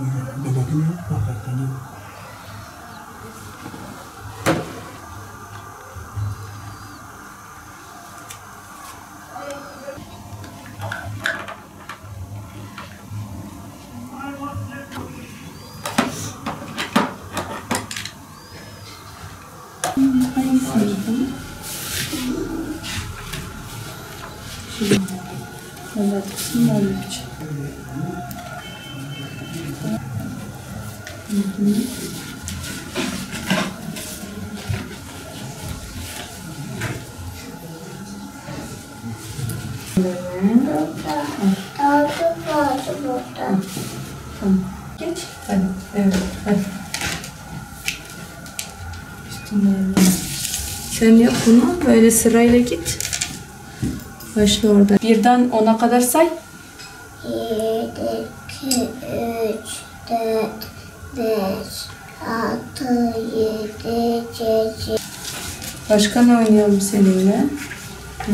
Denedim yok hakikaten yok. Evet, kısmı olmuş. Tamam. Geç. Hadi. Evet. Hadi. Sen yap bunu. Böyle sırayla git. Başla orada. Birden 10'a kadar say. 7, 2, 3, 4, 5, 6, 7, 8. Başka ne oynayalım seninle? Hı?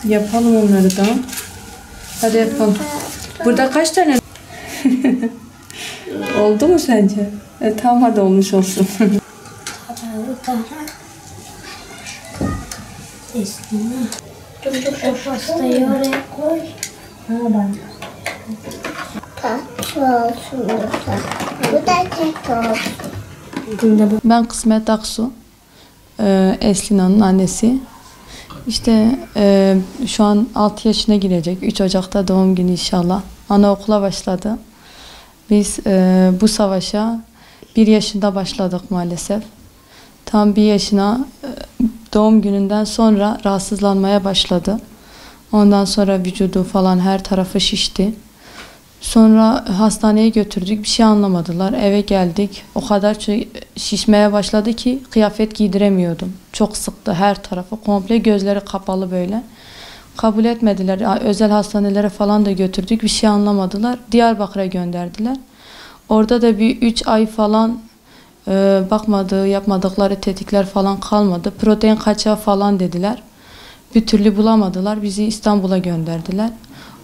Yapalım onları da. Hadi yapalım. Burada kaç tane? Oldu mu sence? Tamam hadi olmuş olsun. Dur o pastayı oraya koy. Tatlı olsun burada. Bu da kek olsun. Ben Kısmet Aksu. Eslina'nın annesi. İşte şu an 6 yaşına girecek. 3 Ocak'ta doğum günü inşallah. Anaokula başladı. Biz bu savaşa 1 yaşında başladık maalesef. Tam 1 yaşına doğum gününden sonra rahatsızlanmaya başladı. Ondan sonra vücudu falan her tarafı şişti. Sonra hastaneye götürdük. Bir şey anlamadılar. Eve geldik. O kadar şişmeye başladı ki kıyafet giydiremiyordum. Çok sıktı her tarafı. Komple gözleri kapalı böyle. Kabul etmediler. Özel hastanelere falan da götürdük. Bir şey anlamadılar. Diyarbakır'a gönderdiler. Orada da bir 3 ay falan bakmadığı, yapmadıkları tetikler falan kalmadı. Protein kaçağı falan dediler. Bir türlü bulamadılar. Bizi İstanbul'a gönderdiler.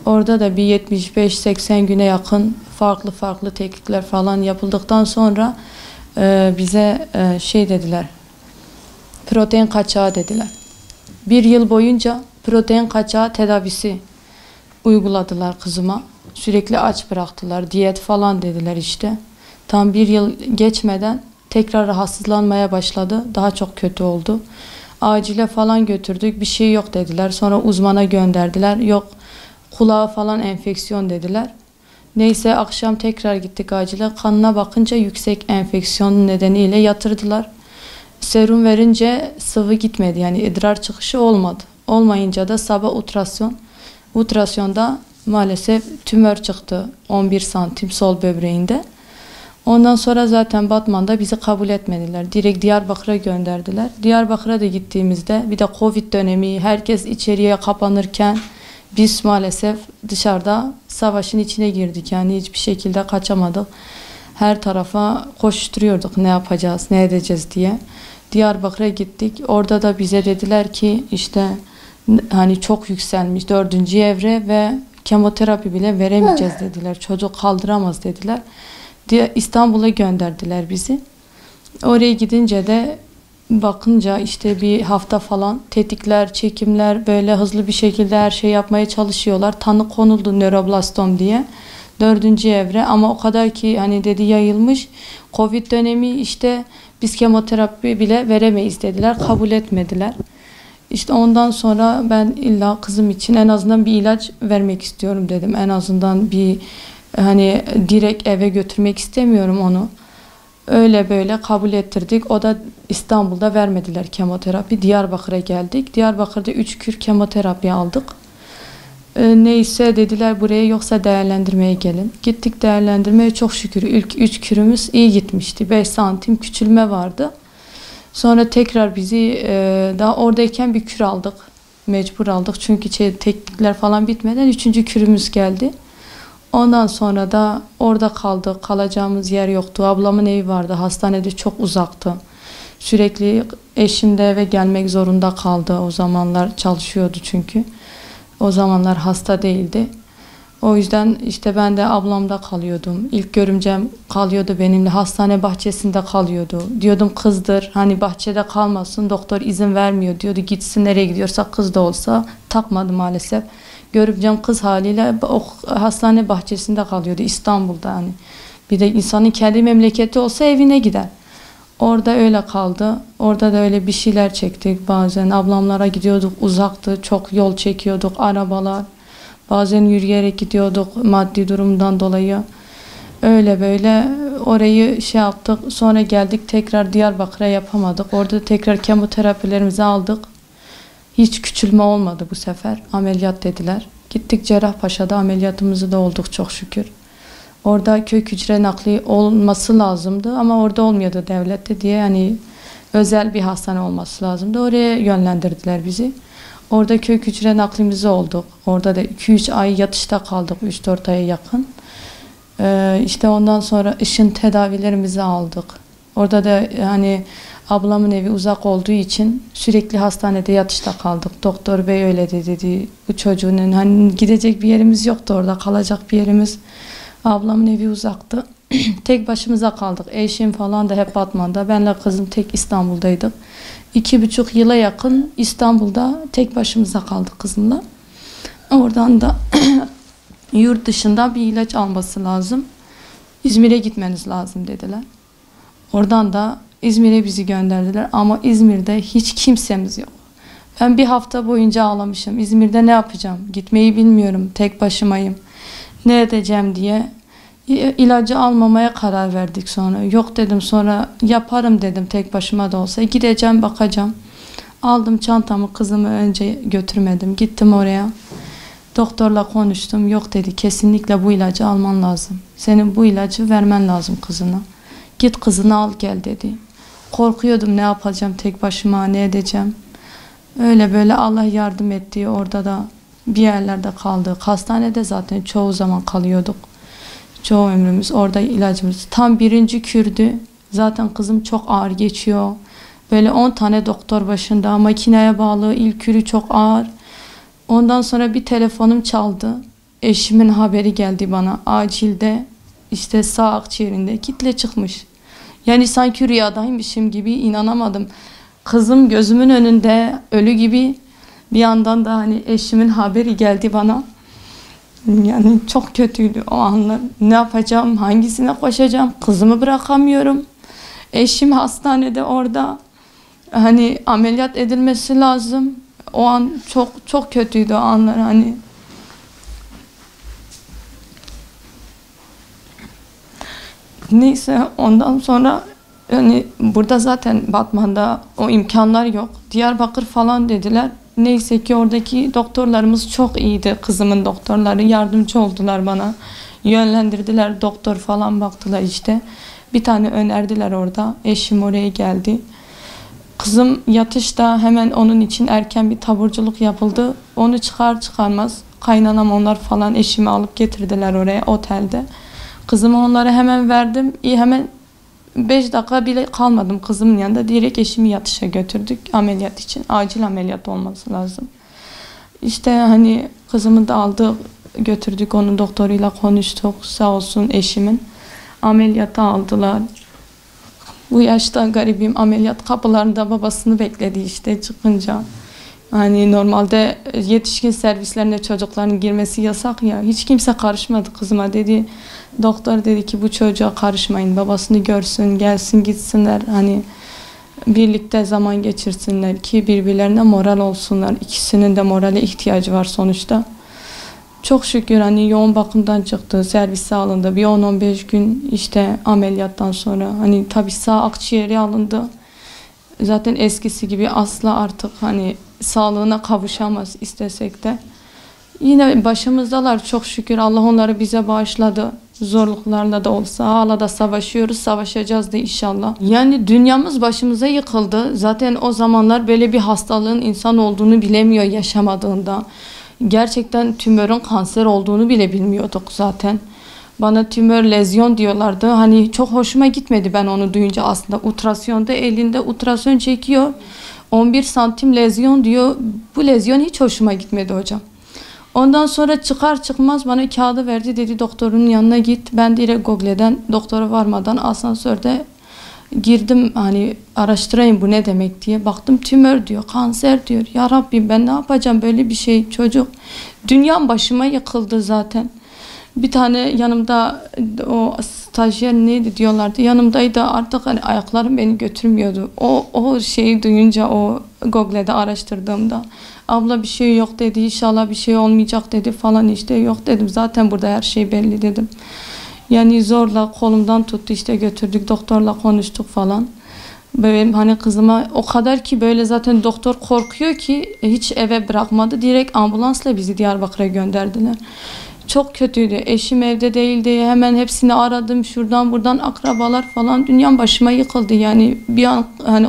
Orada da bir 75-80 güne yakın farklı tetkikler falan yapıldıktan sonra bize şey dediler. Protein kaçağı dediler. 1 yıl boyunca protein kaçağı tedavisi uyguladılar kızıma. Sürekli aç bıraktılar. Diyet falan dediler işte. Tam 1 yıl geçmeden tekrar rahatsızlanmaya başladı. Daha çok kötü oldu. Acile falan götürdük. Bir şey yok dediler. Sonra uzmana gönderdiler. Yok kulağa falan enfeksiyon dediler. Neyse akşam tekrar gittik acile. Kanına bakınca yüksek enfeksiyon nedeniyle yatırdılar. Serum verince sıvı gitmedi. Yani idrar çıkışı olmadı. Olmayınca da sabah ultrasyon. Ultrasyonda maalesef tümör çıktı. 11 santim sol böbreğinde. Ondan sonra zaten Batman'da bizi kabul etmediler. Direkt Diyarbakır'a gönderdiler. Diyarbakır'a da gittiğimizde bir de Covid dönemi herkes içeriye kapanırken biz maalesef dışarıda savaşın içine girdik. Yani hiçbir şekilde kaçamadık. Her tarafa koşturuyorduk ne yapacağız, ne edeceğiz diye. Diyarbakır'a gittik. Orada da bize dediler ki işte hani çok yükselmiş 4. evre ve kemoterapi bile veremeyeceğiz dediler. Çocuk kaldıramaz dediler. İstanbul'a gönderdiler bizi. Oraya gidince de bakınca işte bir hafta falan tetikler, çekimler böyle hızlı bir şekilde her şey yapmaya çalışıyorlar. Tanı konuldu nöroblastom diye. 4. evre ama o kadar ki hani dedi yayılmış. Covid dönemi işte biz kemoterapi bile veremeyiz dediler. Kabul etmediler. İşte ondan sonra ben illa kızım için en azından bir ilaç vermek istiyorum dedim. En azından bir hani direkt eve götürmek istemiyorum onu. Öyle böyle kabul ettirdik. O da İstanbul'da vermediler kemoterapi. Diyarbakır'a geldik. Diyarbakır'da 3 kür kemoterapi aldık. Neyse dediler buraya yoksa değerlendirmeye gelin. Gittik değerlendirmeye çok şükür ilk 3 kürümüz iyi gitmişti. 5 santim küçülme vardı. Sonra tekrar bizi daha oradayken bir kür aldık. Mecbur aldık çünkü teknikler falan bitmeden 3. kürümüz geldi. Ondan sonra da orada kaldık. Kalacağımız yer yoktu. Ablamın evi vardı. Hastanede çok uzaktı. Sürekli eşim de eve gelmek zorunda kaldı. O zamanlar çalışıyordu çünkü. O zamanlar hasta değildi. O yüzden işte ben de ablamda kalıyordum. İlk görümcem kalıyordu benimle. Hastane bahçesinde kalıyordu. Diyordum kızdır. Hani bahçede kalmasın. Doktor izin vermiyor diyordu. Gitsin nereye gidiyorsa kız da olsa. Takmadı maalesef. Görümcem kız haliyle o hastane bahçesinde kalıyordu. İstanbul'da hani. Bir de insanın kendi memleketi olsa evine gider. Orada öyle kaldı. Orada da öyle bir şeyler çektik. Bazen ablamlara gidiyorduk. Uzaktı. Çok yol çekiyorduk. Arabalar. Bazen yürüyerek gidiyorduk maddi durumdan dolayı. Öyle böyle orayı şey yaptık. Sonra geldik tekrar Diyarbakır'a yapamadık. Orada tekrar kemoterapilerimizi aldık. Hiç küçülme olmadı bu sefer. Ameliyat dediler. Gittik Cerrahpaşa'da ameliyatımızı da olduk çok şükür. Orada kök hücre nakli olması lazımdı ama orada olmuyordu devlette diye hani özel bir hastane olması lazımdı. Oraya yönlendirdiler bizi. Orada kök hücre naklimizi olduk. Orada da 2-3 ay yatışta kaldık. 3-4 aya yakın. İşte ondan sonra ışın tedavilerimizi aldık. Orada da hani ablamın evi uzak olduğu için sürekli hastanede yatışta kaldık. Doktor bey öyle dedi. Bu çocuğun hani gidecek bir yerimiz yoktu orada. Kalacak bir yerimiz. Ablamın evi uzaktı. Tek başımıza kaldık. Eşim falan da hep Batman'da. Benle kızım tek İstanbul'daydık. 2,5 yıla yakın İstanbul'da tek başımıza kaldık kızımla. Oradan da yurt dışında bir ilaç alması lazım. İzmir'e gitmeniz lazım dediler. Oradan da İzmir'e bizi gönderdiler ama İzmir'de hiç kimsemiz yok. Ben bir hafta boyunca ağlamışım. İzmir'de ne yapacağım? Gitmeyi bilmiyorum. Tek başımayım. Ne edeceğim diye. İlacı almamaya karar verdik sonra. Yok dedim sonra yaparım dedim tek başıma da olsa. Gideceğim bakacağım. Aldım çantamı kızımı önce götürmedim. Gittim oraya. Doktorla konuştum. Yok dedi kesinlikle bu ilacı alman lazım. Senin bu ilacı vermen lazım kızına. Git kızını al gel dedi. Korkuyordum ne yapacağım tek başıma ne edeceğim. Öyle böyle Allah yardım etti. Orada da bir yerlerde kaldık. Hastanede zaten çoğu zaman kalıyorduk. Çoğu ömrümüz orada ilacımız. Tam 1. kürdü. Zaten kızım çok ağır geçiyor. Böyle 10 tane doktor başında. Makineye bağlı. İlk kürü çok ağır. Ondan sonra bir telefonum çaldı. Eşimin haberi geldi bana. Acilde işte sağ akciğerinde kitle çıkmış. Yani sanki rüyadaymışım gibi inanamadım. Kızım gözümün önünde ölü gibi. Bir yandan da hani eşimin haberi geldi bana. Yani çok kötüydü o anlar. Ne yapacağım? Hangisine koşacağım? Kızımı bırakamıyorum. Eşim hastanede orada. Hani ameliyat edilmesi lazım. O an çok çok kötüydü o anlar hani. Neyse ondan sonra yani burada zaten Batman'da o imkanlar yok. Diyarbakır falan dediler. Neyse ki oradaki doktorlarımız çok iyiydi. Kızımın doktorları yardımcı oldular bana. Yönlendirdiler. Doktor falan baktılar işte. Bir tane önerdiler orada. Eşim oraya geldi. Kızım yatışta hemen onun için erken bir taburculuk yapıldı. Onu çıkar çıkarmaz kaynanam onlar falan eşimi alıp getirdiler oraya otelde. Kızımı onlara hemen verdim. Hemen 5 dakika bile kalmadım kızımın yanında. Direkt eşimi yatışa götürdük ameliyat için. Acil ameliyat olması lazım. İşte hani kızımı da aldık götürdük onun doktoruyla konuştuk. Sağ olsun eşimin. Ameliyata aldılar. Bu yaşta garibim ameliyat kapılarında babasını bekledi işte çıkınca. Hani normalde yetişkin servislerine çocukların girmesi yasak ya. Hiç kimse karışmadı kızıma dedi. Doktor dedi ki bu çocuğa karışmayın. Babasını görsün, gelsin gitsinler. Hani birlikte zaman geçirsinler ki birbirlerine moral olsunlar. İkisinin de morale ihtiyacı var sonuçta. Çok şükür hani yoğun bakımdan çıktı, servise alındı. Bir 10-15 gün işte ameliyattan sonra hani tabii sağ akciğeri alındı. Zaten eskisi gibi asla artık hani sağlığına kavuşamaz istesek de. Yine başımızdalar çok şükür. Allah onları bize bağışladı. Zorluklarla da olsa hala da savaşıyoruz. Savaşacağız da inşallah. Yani dünyamız başımıza yıkıldı. Zaten o zamanlar böyle bir hastalığın insan olduğunu bilemiyor yaşamadığında. Gerçekten tümörün kanser olduğunu bile bilmiyorduk zaten. Bana tümör lezyon diyorlardı. Hani çok hoşuma gitmedi ben onu duyunca aslında. Ultrasyonda elinde ultrason çekiyor. 11 santim lezyon diyor. Bu lezyon hiç hoşuma gitmedi hocam. Ondan sonra çıkar çıkmaz bana kağıdı verdi, dedi doktorun yanına git. Ben direkt Google'den doktora varmadan asansörde girdim, hani araştırayım bu ne demek diye. Baktım tümör diyor, kanser diyor. Ya Rabbim ben ne yapacağım böyle bir şey, çocuk. Dünyam başıma yıkıldı zaten. Bir tane yanımda o stajyer neydi diyorlardı, yanımdaydı, artık hani ayaklarım beni götürmüyordu. O şeyi duyunca, o Google'de araştırdığımda, abla bir şey yok dedi, inşallah bir şey olmayacak dedi falan, işte yok dedim, zaten burada her şey belli dedim. Yani zorla kolumdan tuttu, işte götürdük, doktorla konuştuk falan. Benim hani kızıma o kadar ki böyle, zaten doktor korkuyor ki hiç eve bırakmadı, direkt ambulansla bizi Diyarbakır'a gönderdiler. Çok kötüydü. Eşim evde değildi. Hemen hepsini aradım. Şuradan buradan akrabalar falan. Dünyam başıma yıkıldı. Yani bir an hani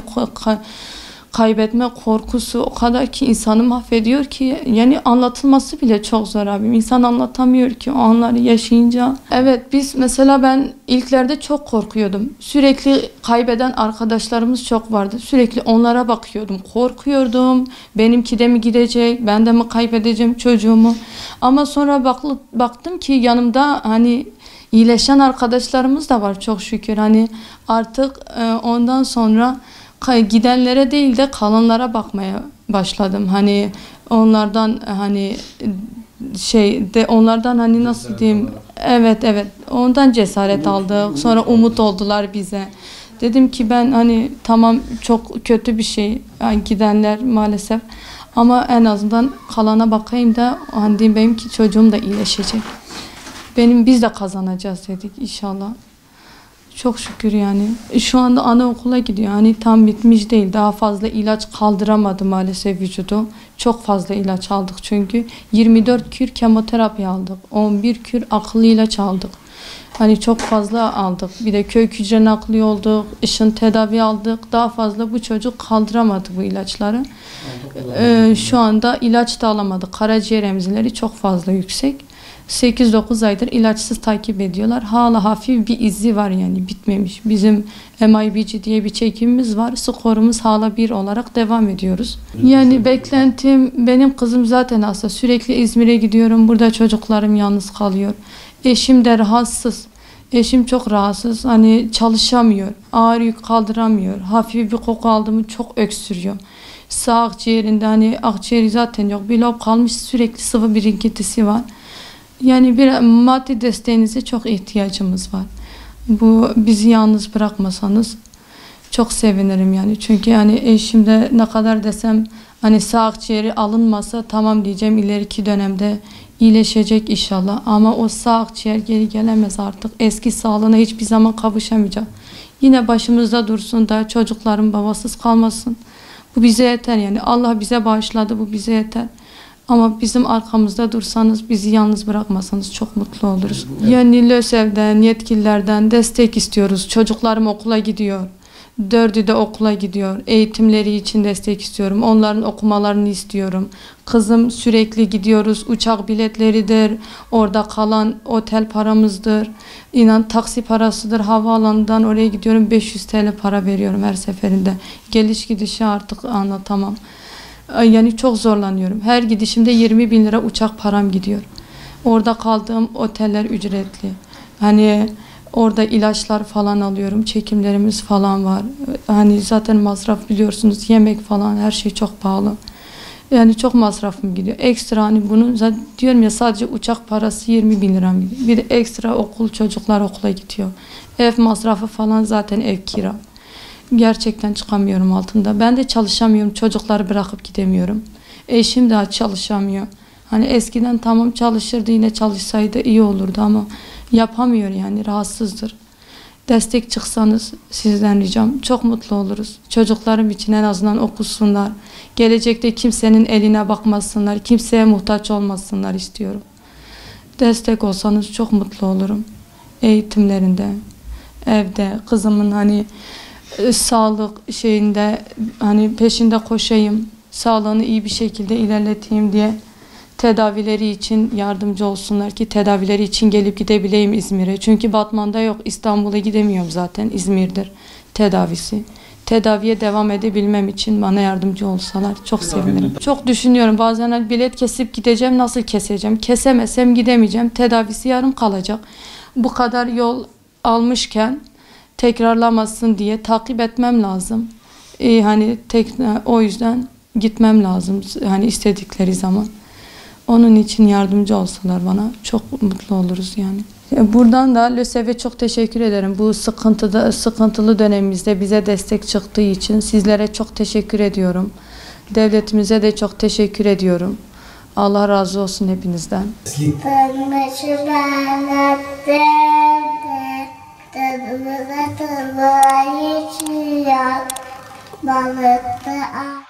kaybetme korkusu o kadar ki insanı mahvediyor ki, yani anlatılması bile çok zor abim. İnsan anlatamıyor ki o anları yaşayınca. Evet, biz mesela ben ilklerde çok korkuyordum. Sürekli kaybeden arkadaşlarımız çok vardı. Sürekli onlara bakıyordum. Korkuyordum. Benimki de mi gidecek? Ben de mi kaybedeceğim çocuğumu? Ama sonra baktım ki yanımda hani iyileşen arkadaşlarımız da var çok şükür. Hani artık ondan sonra gidenlere değil de kalanlara bakmaya başladım. Hani onlardan hani onlardan hani nasıl diyeyim, evet ondan cesaret aldık. Sonra umut oldular bize. Dedim ki ben hani tamam çok kötü bir şey yani gidenler maalesef, ama en azından kalana bakayım da hani diyeyim benimki çocuğum da iyileşecek. Biz de kazanacağız dedik inşallah. Çok şükür yani. Şu anda anaokula gidiyor. Hani tam bitmiş değil. Daha fazla ilaç kaldıramadı maalesef vücudu. Çok fazla ilaç aldık çünkü. 24 kür kemoterapi aldık. 11 kür akıllı ilaç aldık. Hani çok fazla aldık. Bir de kök hücre nakli olduk. Işın tedavi aldık. Daha fazla bu çocuk kaldıramadı bu ilaçları. Şu anda ilaç da alamadı. Karaciğer emzileri çok fazla yüksek. 8-9 aydır ilaçsız takip ediyorlar. Hala hafif bir izi var, yani bitmemiş. Bizim MIBG diye bir çekimimiz var. Skorumuz hala 1 olarak devam ediyoruz. Yani beklentim, benim kızım zaten hasta. Sürekli İzmir'e gidiyorum. Burada çocuklarım yalnız kalıyor. Eşim de rahatsız. Eşim çok rahatsız. Hani çalışamıyor. Ağır yük kaldıramıyor. Hafif bir koku aldı mı çok öksürüyor. Sağ akciğerinde hani akciğeri zaten yok. Bir lob kalmış, sürekli sıvı birikintisi var. Yani bir maddi desteğinize çok ihtiyacımız var. Bu bizi yalnız bırakmasanız çok sevinirim yani. Çünkü yani eşim de ne kadar desem hani sağ akciğeri alınmasa tamam diyeceğim, ileriki dönemde iyileşecek inşallah. Ama o sağ akciğer geri gelemez artık. Eski sağlığına hiçbir zaman kavuşamayacak. Yine başımızda dursun da çocukların babasız kalmasın. Bu bize yeter yani. Allah bize bağışladı, bu bize yeter. Ama bizim arkamızda dursanız, bizi yalnız bırakmasanız çok mutlu oluruz. Yani LÖSEV'den, yetkililerden destek istiyoruz. Çocuklarım okula gidiyor. 4'ü de okula gidiyor. Eğitimleri için destek istiyorum. Onların okumalarını istiyorum. Kızım sürekli gidiyoruz. Uçak biletleridir. Orada kalan otel paramızdır. İnan taksi parasıdır. Havaalanından oraya gidiyorum. 500 TL para veriyorum her seferinde. Geliş gidişi artık anlatamam. Yani çok zorlanıyorum. Her gidişimde 20.000 lira uçak param gidiyor. Orada kaldığım oteller ücretli. Hani orada ilaçlar falan alıyorum. Çekimlerimiz falan var. Hani zaten masraf biliyorsunuz. Yemek falan her şey çok pahalı. Yani çok masrafım gidiyor. Ekstra hani bunu zaten diyorum ya, sadece uçak parası 20.000 liram gidiyor. Bir de ekstra okul, çocuklar okula gidiyor. Ev masrafı falan, zaten ev kira. Gerçekten çıkamıyorum altında. Ben de çalışamıyorum. Çocukları bırakıp gidemiyorum. Eşim de çalışamıyor. Hani eskiden tamam çalışırdı, yine çalışsaydı iyi olurdu ama yapamıyor yani, rahatsızdır. Destek çıksanız sizden ricam, çok mutlu oluruz. Çocuklarım için en azından okusunlar. Gelecekte kimsenin eline bakmasınlar, kimseye muhtaç olmasınlar istiyorum. Destek olsanız çok mutlu olurum. Eğitimlerinde, evde, kızımın hani sağlık şeyinde hani peşinde koşayım, sağlığını iyi bir şekilde ilerleteyim diye tedavileri için yardımcı olsunlar ki tedavileri için gelip gidebileyim İzmir'e. Çünkü Batman'da yok, İstanbul'a gidemiyorum zaten, İzmir'dir tedavisi. tedaviye devam edebilmem için bana yardımcı olsalar çok sevinirim. Çok düşünüyorum. Bazen hani bilet kesip gideceğim, nasıl keseceğim? Kesemesem gidemeyeceğim. Tedavisi yarım kalacak. Bu kadar yol almışken tekrarlamasın diye takip etmem lazım. Hani o yüzden gitmem lazım. Hani istedikleri zaman. Onun için yardımcı olsalar bana çok mutlu oluruz yani. Buradan da LÖSEV'e çok teşekkür ederim. Bu sıkıntılı dönemimizde bize destek çıktığı için sizlere çok teşekkür ediyorum. Devletimize de çok teşekkür ediyorum. Allah razı olsun hepinizden. Balıkta